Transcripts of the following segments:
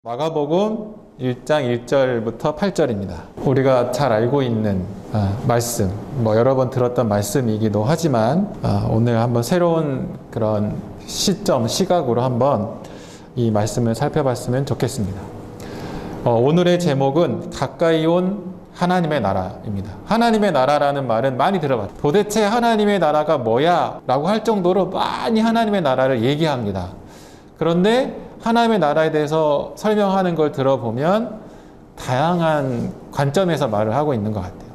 마가복음 1장 1절부터 8절입니다. 우리가 잘 알고 있는 말씀, 여러 번 들었던 말씀이기도 하지만 오늘 한번 새로운 그런 시각으로 한번 이 말씀을 살펴봤으면 좋겠습니다. 오늘의 제목은 가까이 온 하나님의 나라입니다. 하나님의 나라라는 말은 많이 들어봤죠. 도대체 하나님의 나라가 뭐야? 라고 할 정도로 많이 하나님의 나라를 얘기합니다. 그런데 하나님의 나라에 대해서 설명하는 걸 들어보면 다양한 관점에서 말을 하고 있는 것 같아요.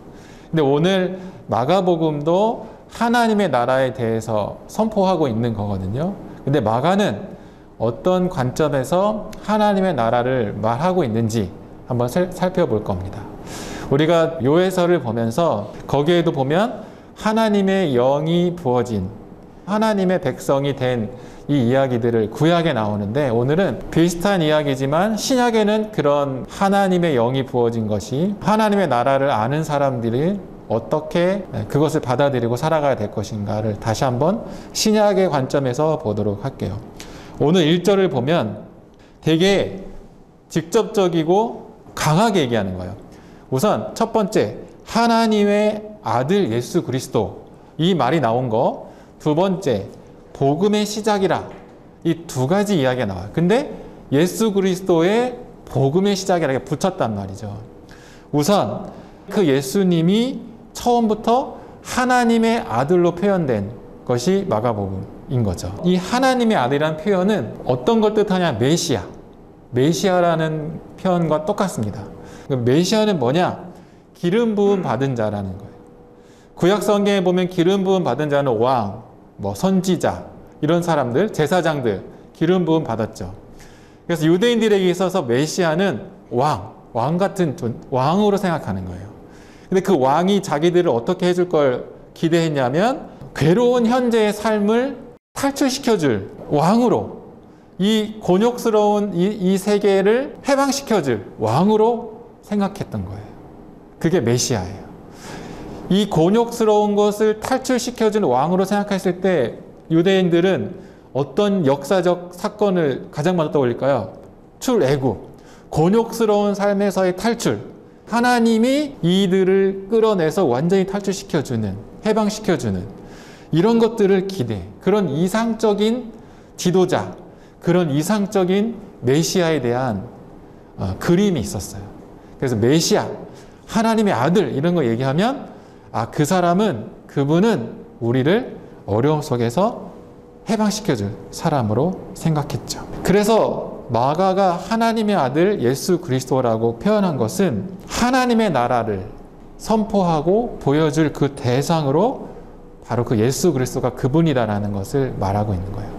근데 오늘 마가복음도 하나님의 나라에 대해서 선포하고 있는 거거든요. 근데 마가는 어떤 관점에서 하나님의 나라를 말하고 있는지 한번 살펴볼 겁니다. 우리가 요해서를 보면서 거기에도 보면 하나님의 영이 부어진 하나님의 백성이 된 이 이야기들을 구약에 나오는데 오늘은 비슷한 이야기지만 신약에는 그런 하나님의 영이 부어진 것이 하나님의 나라를 아는 사람들이 어떻게 그것을 받아들이고 살아가야 될 것인가를 다시 한번 신약의 관점에서 보도록 할게요. 오늘 1절을 보면 되게 직접적이고 강하게 얘기하는 거예요. 우선 첫 번째, 하나님의 아들 예수 그리스도, 이 말이 나온 거. 두 번째, 복음의 시작이라. 이 두 가지 이야기가 나와요. 근데 예수 그리스도의 복음의 시작이라고 붙였단 말이죠. 우선 그 예수님이 처음부터 하나님의 아들로 표현된 것이 마가복음인 거죠. 이 하나님의 아들이라는 표현은 어떤 걸 뜻하냐? 메시아. 메시아라는 표현과 똑같습니다. 메시아는 뭐냐? 기름 부음 받은 자라는 거예요. 구약 성경에 보면 기름 부음 받은 자는 왕, 선지자, 이런 사람들, 제사장들 기름 부음 받았죠. 그래서 유대인들에게 있어서 메시아는 왕 같은 왕으로 생각하는 거예요. 근데 그 왕이 자기들을 어떻게 해줄 걸 기대했냐면 괴로운 현재의 삶을 탈출시켜줄 왕으로, 이 곤욕스러운 이 세계를 해방시켜줄 왕으로 생각했던 거예요. 그게 메시아예요. 이 곤욕스러운 것을 탈출시켜준 왕으로 생각했을 때 유대인들은 어떤 역사적 사건을 가장 먼저 떠올릴까요? 출애굽, 곤욕스러운 삶에서의 탈출. 하나님이 이들을 끌어내서 완전히 탈출시켜주는, 해방시켜주는 이런 것들을 기대. 그런 이상적인 지도자, 그런 이상적인 메시아에 대한 그림이 있었어요. 그래서 메시아, 하나님의 아들 이런 거 얘기하면 그 사람은, 그분은 우리를 어려움 속에서 해방시켜줄 사람으로 생각했죠. 그래서 마가가 하나님의 아들 예수 그리스도라고 표현한 것은 하나님의 나라를 선포하고 보여줄 그 대상으로 바로 그 예수 그리스도가 그분이다라는 것을 말하고 있는 거예요.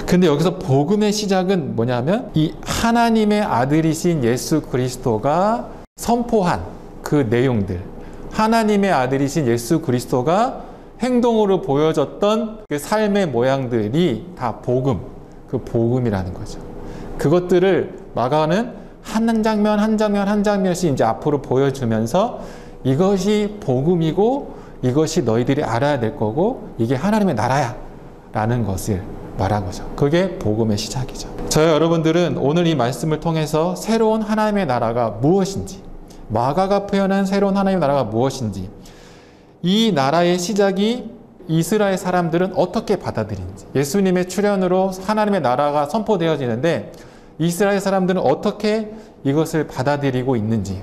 근데 여기서 복음의 시작은 뭐냐면 이 하나님의 아들이신 예수 그리스도가 선포한 그 내용들, 하나님의 아들이신 예수 그리스도가 행동으로 보여줬던 그 삶의 모양들이 다 복음, 그 복음이라는 거죠. 그것들을 마가는 한 장면 한 장면씩 이제 앞으로 보여주면서 이것이 복음이고 이것이 너희들이 알아야 될 거고 이게 하나님의 나라야 라는 것을 말한 거죠. 그게 복음의 시작이죠. 저희 여러분들은 오늘 이 말씀을 통해서 새로운 하나님의 나라가 무엇인지, 마가가 표현한 새로운 하나님의 나라가 무엇인지, 이 나라의 시작이 이스라엘 사람들은 어떻게 받아들이는지, 예수님의 출현으로 하나님의 나라가 선포되어지는데 이스라엘 사람들은 어떻게 이것을 받아들이고 있는지,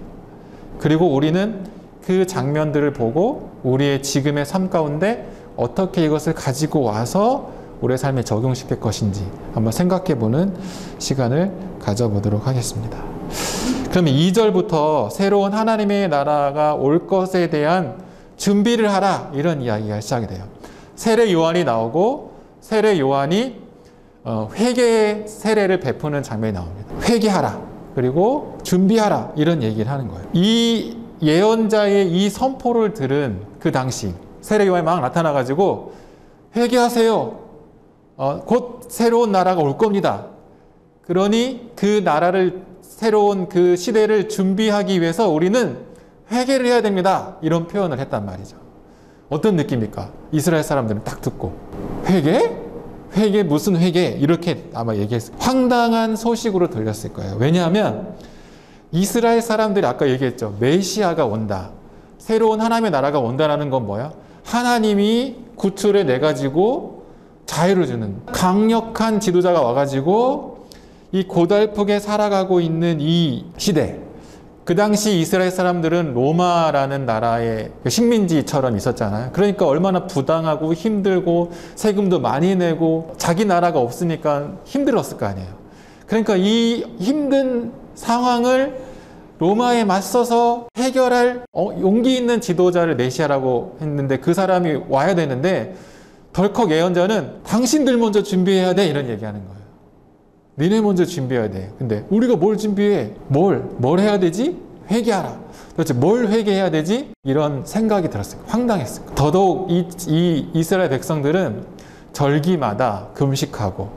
그리고 우리는 그 장면들을 보고 우리의 지금의 삶 가운데 어떻게 이것을 가지고 와서 우리의 삶에 적용시킬 것인지 한번 생각해보는 시간을 가져보도록 하겠습니다. 그러면 2절부터 새로운 하나님의 나라가 올 것에 대한 준비를 하라, 이런 이야기가 시작이 돼요. 세례 요한이 나오고 세례 요한이 회개의 세례를 베푸는 장면이 나옵니다. 회개하라, 그리고 준비하라, 이런 얘기를 하는 거예요. 이 예언자의 이 선포를 들은 그 당시 세례 요한이 막 나타나가지고 회개하세요. 곧 새로운 나라가 올 겁니다. 그러니 그 나라를, 새로운 그 시대를 준비하기 위해서 우리는 회개를 해야 됩니다. 이런 표현을 했단 말이죠. 어떤 느낌입니까? 이스라엘 사람들은 딱 듣고 회개? 회개 무슨 회개? 이렇게 아마 얘기했어요. 황당한 소식으로 들렸을 거예요. 왜냐하면 이스라엘 사람들이 아까 얘기했죠. 메시아가 온다. 새로운 하나님의 나라가 온다라는 건 뭐야? 하나님이 구출해 내가지고 자유를 주는 강력한 지도자가 와가지고 이 고달프게 살아가고 있는 이 시대, 그 당시 이스라엘 사람들은 로마라는 나라의 식민지처럼 있었잖아요. 그러니까 얼마나 부당하고 힘들고 세금도 많이 내고 자기 나라가 없으니까 힘들었을 거 아니에요. 그러니까 이 힘든 상황을 로마에 맞서서 해결할 용기 있는 지도자를 메시아라고 했는데 그 사람이 와야 되는데 덜컥 예언자는 당신들 먼저 준비해야 돼 이런 얘기하는 거예요. 니네 먼저 준비해야 돼. 근데 우리가 뭘 준비해? 뭘 해야 되지? 회개하라. 도대체 뭘 회개해야 되지? 이런 생각이 들었어요. 황당했어요. 더더욱 이 이스라엘 백성들은 절기마다 금식하고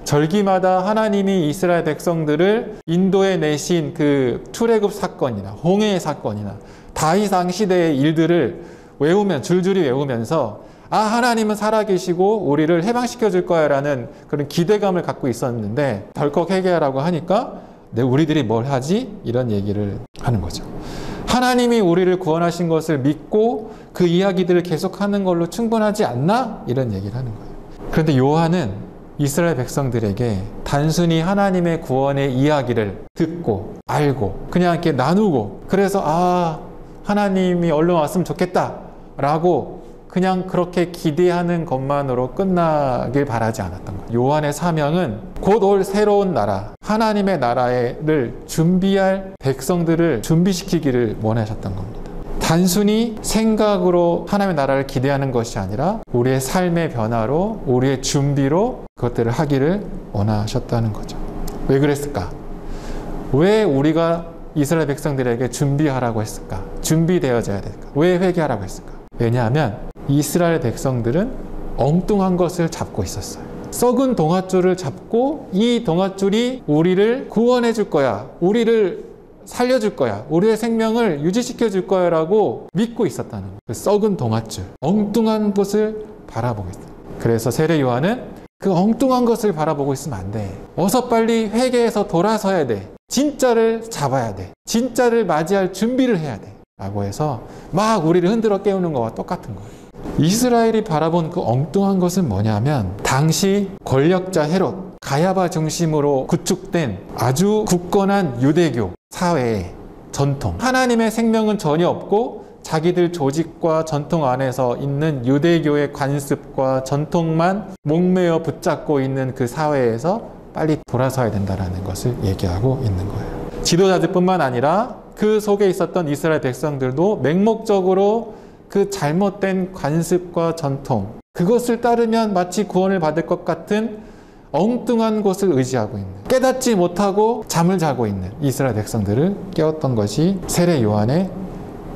절기마다 하나님이 이스라엘 백성들을 인도에 내신 그 출애굽 사건이나 홍해의 사건이나 다이상 시대의 일들을 줄줄이 외우면서 하나님은 살아계시고 우리를 해방시켜 줄 거야 라는 그런 기대감을 갖고 있었는데 덜컥 회개하라고 하니까 우리들이 뭘 하지? 이런 얘기를 하는 거죠. 하나님이 우리를 구원하신 것을 믿고 그 이야기들을 계속하는 걸로 충분하지 않나? 이런 얘기를 하는 거예요. 그런데 요한은 이스라엘 백성들에게 단순히 하나님의 구원의 이야기를 듣고 알고 그냥 이렇게 나누고 그래서 하나님이 얼른 왔으면 좋겠다 라고 그냥 그렇게 기대하는 것만으로 끝나길 바라지 않았던 거예요. 요한의 사명은 곧 올 새로운 나라, 하나님의 나라를 준비할 백성들을 준비시키기를 원하셨던 겁니다. 단순히 생각으로 하나님의 나라를 기대하는 것이 아니라 우리의 삶의 변화로, 우리의 준비로 그것들을 하기를 원하셨다는 거죠. 왜 그랬을까? 왜 우리가 이스라엘 백성들에게 준비하라고 했을까? 준비되어져야 될까? 왜 회개하라고 했을까? 왜냐하면 이스라엘 백성들은 엉뚱한 것을 잡고 있었어요. 썩은 동아줄을 잡고 이 동아줄이 우리를 구원해 줄 거야. 우리를 살려줄 거야. 우리의 생명을 유지시켜 줄 거야 라고 믿고 있었다는 거예요. 그 썩은 동아줄, 엉뚱한 것을 바라보고 있어요. 그래서 세례 요한은 그 엉뚱한 것을 바라보고 있으면 안 돼. 어서 빨리 회개해서 돌아서야 돼. 진짜를 잡아야 돼. 진짜를 맞이할 준비를 해야 돼. 라고 해서 막 우리를 흔들어 깨우는 거와 똑같은 거예요. 이스라엘이 바라본 그 엉뚱한 것은 뭐냐면 당시 권력자 헤롯, 가야바 중심으로 구축된 아주 굳건한 유대교 사회의 전통, 하나님의 생명은 전혀 없고 자기들 조직과 전통 안에서 있는 유대교의 관습과 전통만 목매어 붙잡고 있는 그 사회에서 빨리 돌아서야 된다는 것을 얘기하고 있는 거예요. 지도자들뿐만 아니라 그 속에 있었던 이스라엘 백성들도 맹목적으로 그 잘못된 관습과 전통, 그것을 따르면 마치 구원을 받을 것 같은 엉뚱한 것을 의지하고 있는, 깨닫지 못하고 잠을 자고 있는 이스라엘 백성들을 깨웠던 것이 세례 요한의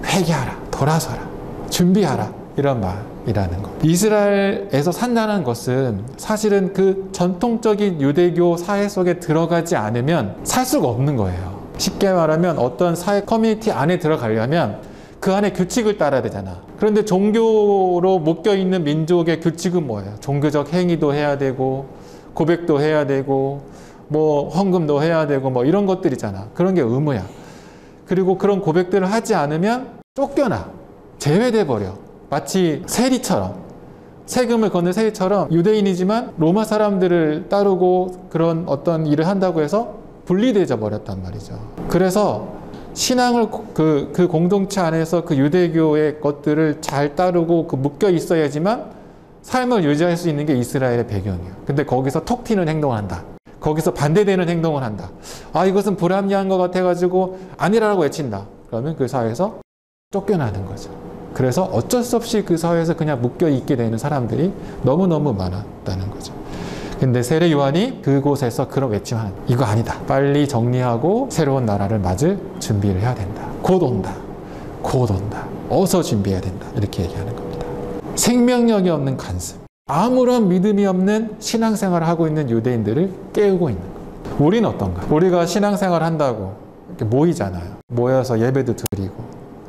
회개하라, 돌아서라, 준비하라 이런 말이라는 것. 이스라엘에서 산다는 것은 사실은 그 전통적인 유대교 사회 속에 들어가지 않으면 살 수가 없는 거예요. 쉽게 말하면 어떤 사회 커뮤니티 안에 들어가려면 그 안에 규칙을 따라야 되잖아. 그런데 종교로 묶여있는 민족의 규칙은 뭐예요? 종교적 행위도 해야 되고 고백도 해야 되고 뭐 헌금도 해야 되고 뭐 이런 것들이잖아. 그런 게 의무야. 그리고 그런 고백들을 하지 않으면 쫓겨나. 제외돼 버려. 마치 세리처럼, 세금을 걷는 세리처럼 유대인이지만 로마 사람들을 따르고 그런 어떤 일을 한다고 해서 분리되어 버렸단 말이죠. 그래서 신앙을 그 공동체 안에서 그 유대교의 것들을 잘 따르고 묶여 있어야지만 삶을 유지할 수 있는 게 이스라엘의 배경이에요. 근데 거기서 톡 튀는 행동을 한다. 거기서 반대되는 행동을 한다. 이것은 불합리한 것 같아가지고 아니라고 외친다. 그러면 그 사회에서 쫓겨나는 거죠. 그래서 어쩔 수 없이 그 사회에서 그냥 묶여 있게 되는 사람들이 너무너무 많았다는 거죠. 근데 세례 요한이 그곳에서 그런 외침하는, 이거 아니다. 빨리 정리하고 새로운 나라를 맞을 준비를 해야 된다. 곧 온다. 곧 온다. 어서 준비해야 된다. 이렇게 얘기하는 겁니다. 생명력이 없는 간섭, 아무런 믿음이 없는 신앙생활을 하고 있는 유대인들을 깨우고 있는 겁니다. 우리는 어떤가? 우리가 신앙생활 한다고 이렇게 모이잖아요. 모여서 예배도 드리고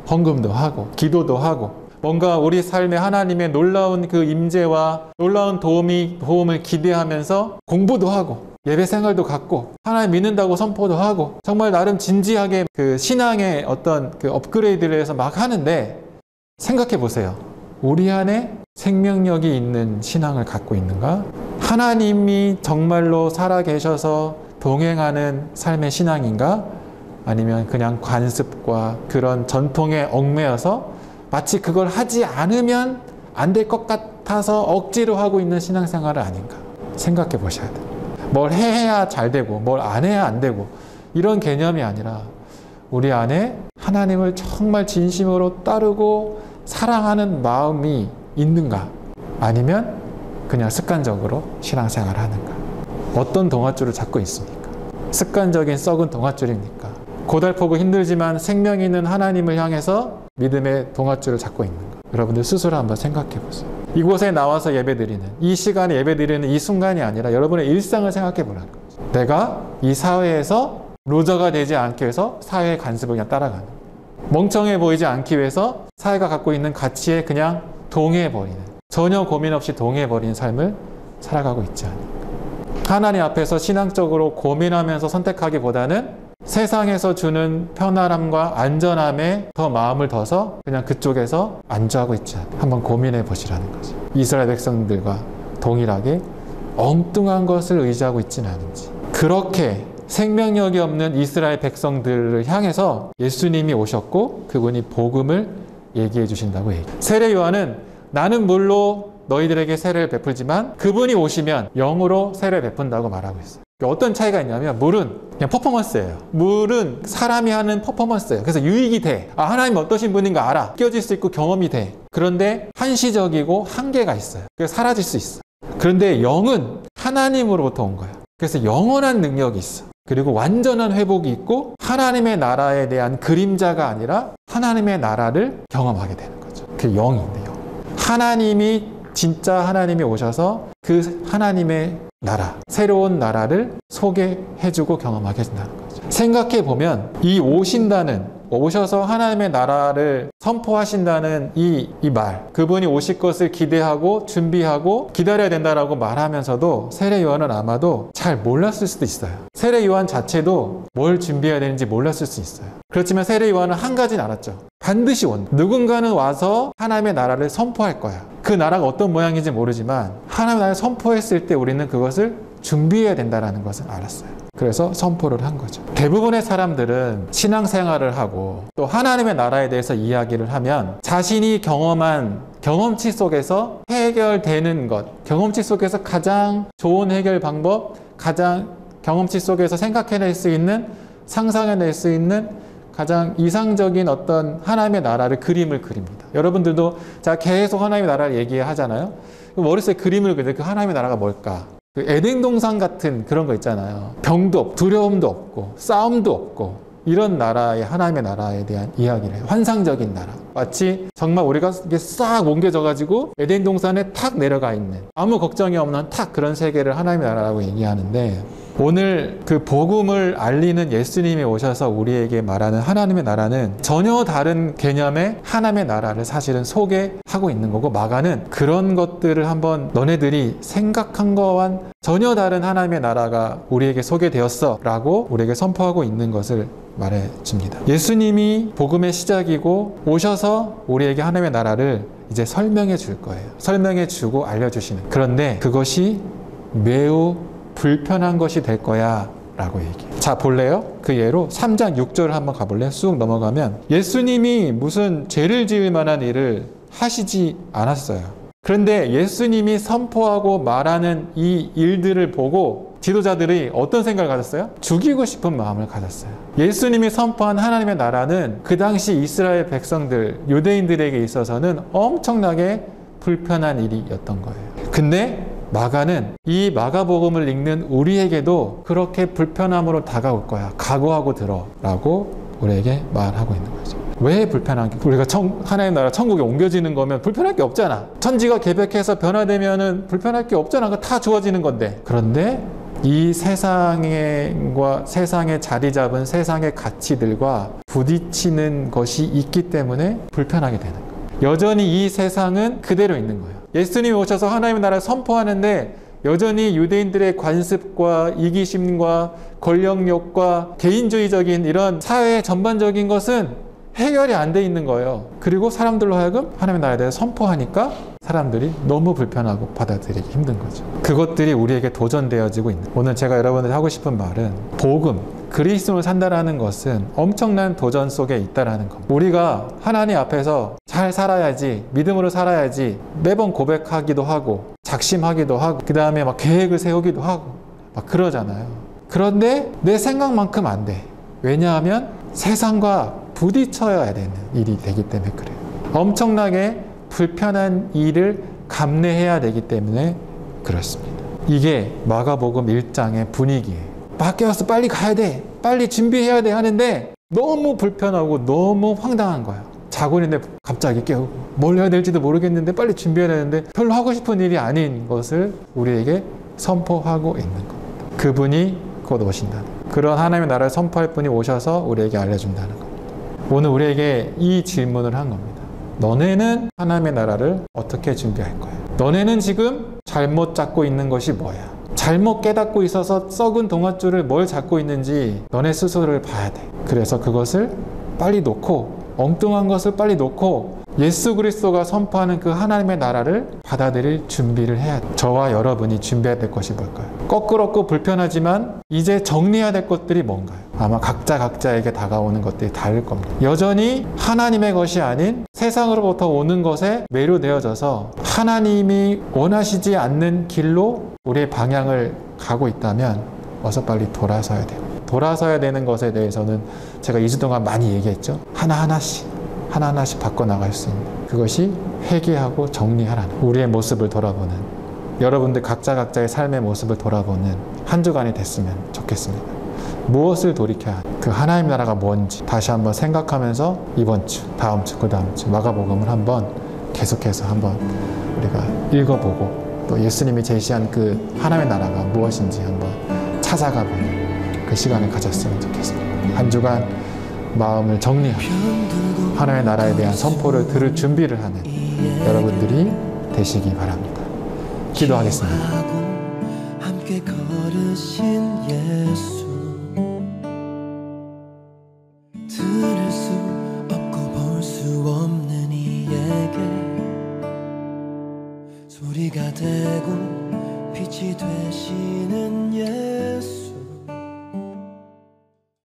헌금도 하고 기도도 하고 뭔가 우리 삶에 하나님의 놀라운 그 임재와 놀라운 도움을 기대하면서 공부도 하고 예배 생활도 갖고 하나님 믿는다고 선포도 하고 정말 나름 진지하게 그 신앙의 어떤 그 업그레이드를 해서 막 하는데 생각해 보세요. 우리 안에 생명력이 있는 신앙을 갖고 있는가? 하나님이 정말로 살아계셔서 동행하는 삶의 신앙인가? 아니면 그냥 관습과 그런 전통에 얽매여서 마치 그걸 하지 않으면 안 될 것 같아서 억지로 하고 있는 신앙생활은 아닌가 생각해 보셔야 돼요. 뭘 해야 잘 되고 뭘 안 해야 안 되고 이런 개념이 아니라 우리 안에 하나님을 정말 진심으로 따르고 사랑하는 마음이 있는가? 아니면 그냥 습관적으로 신앙생활을 하는가? 어떤 동아줄을 잡고 있습니까? 습관적인 썩은 동아줄입니까? 고달프고 힘들지만 생명 있는 하나님을 향해서 믿음의 동아줄을 잡고 있는가? 여러분들 스스로 한번 생각해 보세요. 이곳에 나와서 예배드리는, 이 시간에 예배드리는 이 순간이 아니라 여러분의 일상을 생각해 보라는 거죠. 내가 이 사회에서 루저가 되지 않기 위해서 사회의 간섭을 그냥 따라가는, 멍청해 보이지 않기 위해서 사회가 갖고 있는 가치에 그냥 동의해버리는, 전혀 고민 없이 동의해버리는 삶을 살아가고 있지 않을까. 하나님 앞에서 신앙적으로 고민하면서 선택하기보다는 세상에서 주는 편안함과 안전함에 더 마음을 둬서 그냥 그쪽에서 안주하고 있지 않을까. 한번 고민해 보시라는 거죠. 이스라엘 백성들과 동일하게 엉뚱한 것을 의지하고 있지는 않은지. 그렇게 생명력이 없는 이스라엘 백성들을 향해서 예수님이 오셨고 그분이 복음을 얘기해 주신다고 얘기해요. 세례 요한은 나는 물로 너희들에게 세례를 베풀지만 그분이 오시면 영으로 세례를 베푼다고 말하고 있어요. 어떤 차이가 있냐면 물은 그냥 퍼포먼스예요. 물은 사람이 하는 퍼포먼스예요. 그래서 유익이 돼. 아, 하나님 어떠신 분인가 알아. 느껴질 수 있고 경험이 돼. 그런데 한시적이고 한계가 있어요. 그래서 사라질 수 있어. 그런데 영은 하나님으로부터 온 거야. 그래서 영원한 능력이 있어. 그리고 완전한 회복이 있고 하나님의 나라에 대한 그림자가 아니라 하나님의 나라를 경험하게 되는 거죠. 그게 영인데요. 하나님이 진짜 하나님이 오셔서 그 하나님의 나라, 새로운 나라를 소개해주고 경험하게 해준다는 거죠. 생각해보면 이 오셔서 하나님의 나라를 선포하신다는 이 말, 그분이 오실 것을 기대하고 준비하고 기다려야 된다라고 말하면서도 세례 요한은 아마도 잘 몰랐을 수도 있어요. 세례 요한 자체도 뭘 준비해야 되는지 몰랐을 수 있어요. 그렇지만 세례 요한은 한 가지는 알았죠. 반드시 온다. 누군가는 와서 하나님의 나라를 선포할 거야. 그 나라가 어떤 모양인지 모르지만 하나님의 나라를 선포했을 때 우리는 그것을 준비해야 된다는 것을 알았어요. 그래서 선포를 한 거죠. 대부분의 사람들은 신앙생활을 하고 또 하나님의 나라에 대해서 이야기를 하면 자신이 경험한 경험치 속에서 해결되는 것, 경험치 속에서 가장 좋은 해결 방법, 가장 경험치 속에서 생각해낼 수 있는, 상상해낼 수 있는 가장 이상적인 어떤 하나님의 나라를 그림을 그립니다. 여러분들도 자 계속 하나님의 나라를 얘기하잖아요. 머릿속에 그림을 그려요. 그 하나님의 나라가 뭘까? 그 에덴 동산 같은 그런 거 있잖아요. 병도 없고 두려움도 없고 싸움도 없고 이런 나라의 하나님의 나라에 대한 이야기를 해요. 환상적인 나라. 마치 정말 우리가 이게 싹 옮겨져가지고 에덴 동산에 탁 내려가 있는 아무 걱정이 없는 탁 그런 세계를 하나님의 나라라고 얘기하는데 오늘 그 복음을 알리는 예수님이 오셔서 우리에게 말하는 하나님의 나라는 전혀 다른 개념의 하나님의 나라를 사실은 소개하고 있는 거고 마가는 그런 것들을 한번 너네들이 생각한 거와는 전혀 다른 하나님의 나라가 우리에게 소개되었어 라고 우리에게 선포하고 있는 것을 말해줍니다. 예수님이 복음의 시작이고 오셔서 우리에게 하나님의 나라를 이제 설명해 줄 거예요. 설명해 주고 알려주시는. 그런데 그것이 매우 불편한 것이 될 거야 라고 얘기해요. 자 볼래요? 그 예로 3장 6절을 한번 가볼래요? 쑥 넘어가면 예수님이 무슨 죄를 지을 만한 일을 하시지 않았어요. 그런데 예수님이 선포하고 말하는 이 일들을 보고 지도자들이 어떤 생각을 가졌어요? 죽이고 싶은 마음을 가졌어요. 예수님이 선포한 하나님의 나라는 그 당시 이스라엘 백성들, 유대인들에게 있어서는 엄청나게 불편한 일이었던 거예요. 근데 마가는 이 마가복음을 읽는 우리에게도 그렇게 불편함으로 다가올 거야. 각오하고 들어 라고 우리에게 말하고 있는 거죠. 왜 불편한 게 우리가 하나님 나라 천국에 옮겨지는 거면 불편할 게 없잖아. 천지가 개벽해서 변화되면은 불편할 게 없잖아. 그거 다 좋아지는 건데. 그런데 이 세상에 자리 잡은 세상의 가치들과 부딪히는 것이 있기 때문에 불편하게 되는 거예요. 여전히 이 세상은 그대로 있는 거예요. 예수님이 오셔서 하나님의 나라를 선포하는데 여전히 유대인들의 관습과 이기심과 권력욕과 개인주의적인 이런 사회 전반적인 것은 해결이 안 돼 있는 거예요. 그리고 사람들로 하여금 하나님의 나라에 대해 선포하니까 사람들이 너무 불편하고 받아들이기 힘든 거죠. 그것들이 우리에게 도전되어지고 있는. 오늘 제가 여러분들이 하고 싶은 말은 복음, 그리스도를 산다라는 것은 엄청난 도전 속에 있다라는 겁니다. 우리가 하나님 앞에서 잘 살아야지, 믿음으로 살아야지 매번 고백하기도 하고 작심하기도 하고 그 다음에 막 계획을 세우기도 하고 막 그러잖아요. 그런데 내 생각만큼 안 돼. 왜냐하면 세상과 부딪혀야 되는 일이 되기 때문에 그래요. 엄청나게 불편한 일을 감내해야 되기 때문에 그렇습니다. 이게 마가복음 1장의 분위기예요. 밖에 와서 빨리 가야 돼, 빨리 준비해야 돼 하는데 너무 불편하고 너무 황당한 거예요. 자고 있는데 갑자기 깨우고 뭘 해야 될지도 모르겠는데 빨리 준비해야 되는데 별로 하고 싶은 일이 아닌 것을 우리에게 선포하고 있는 겁니다. 그분이 곧 오신다는, 그런 하나님의 나라를 선포할 분이 오셔서 우리에게 알려준다는 겁니다. 오늘 우리에게 이 질문을 한 겁니다. 너네는 하나님의 나라를 어떻게 준비할 거야? 너네는 지금 잘못 잡고 있는 것이 뭐야? 잘못 깨닫고 있어서 썩은 동아줄을 뭘 잡고 있는지 너네 스스로를 봐야 돼. 그래서 그것을 빨리 놓고, 엉뚱한 것을 빨리 놓고 예수 그리스도가 선포하는 그 하나님의 나라를 받아들일 준비를 해야 돼. 저와 여러분이 준비해야 될 것이 뭘까요? 꺼끄럽고 불편하지만 이제 정리해야 될 것들이 뭔가요? 아마 각자에게 다가오는 것들이 다를 겁니다. 여전히 하나님의 것이 아닌 세상으로부터 오는 것에 매료되어져서 하나님이 원하시지 않는 길로 우리의 방향을 가고 있다면 어서 빨리 돌아서야 돼요. 돌아서야 되는 것에 대해서는 제가 2주 동안 많이 얘기했죠. 하나하나씩 바꿔나갈 수 있는, 그것이 회개하고 정리하라는, 우리의 모습을 돌아보는, 여러분들 각자의 삶의 모습을 돌아보는 한 주간이 됐으면 좋겠습니다. 무엇을 돌이켜야 하는지, 그 하나님 나라가 뭔지 다시 한번 생각하면서 이번 주, 다음 주, 그 다음 주 마가복음을 한번 계속해서 한번 우리가 읽어보고 또 예수님이 제시한 그 하나님의 나라가 무엇인지 한번 찾아가보는 그 시간을 가졌으면 좋겠습니다. 한 주간 마음을 정리하고 하나님의 나라에 대한 선포를 들을 준비를 하는 여러분들이 되시기 바랍니다. 기도하겠습니다. 함께 걸으신 예수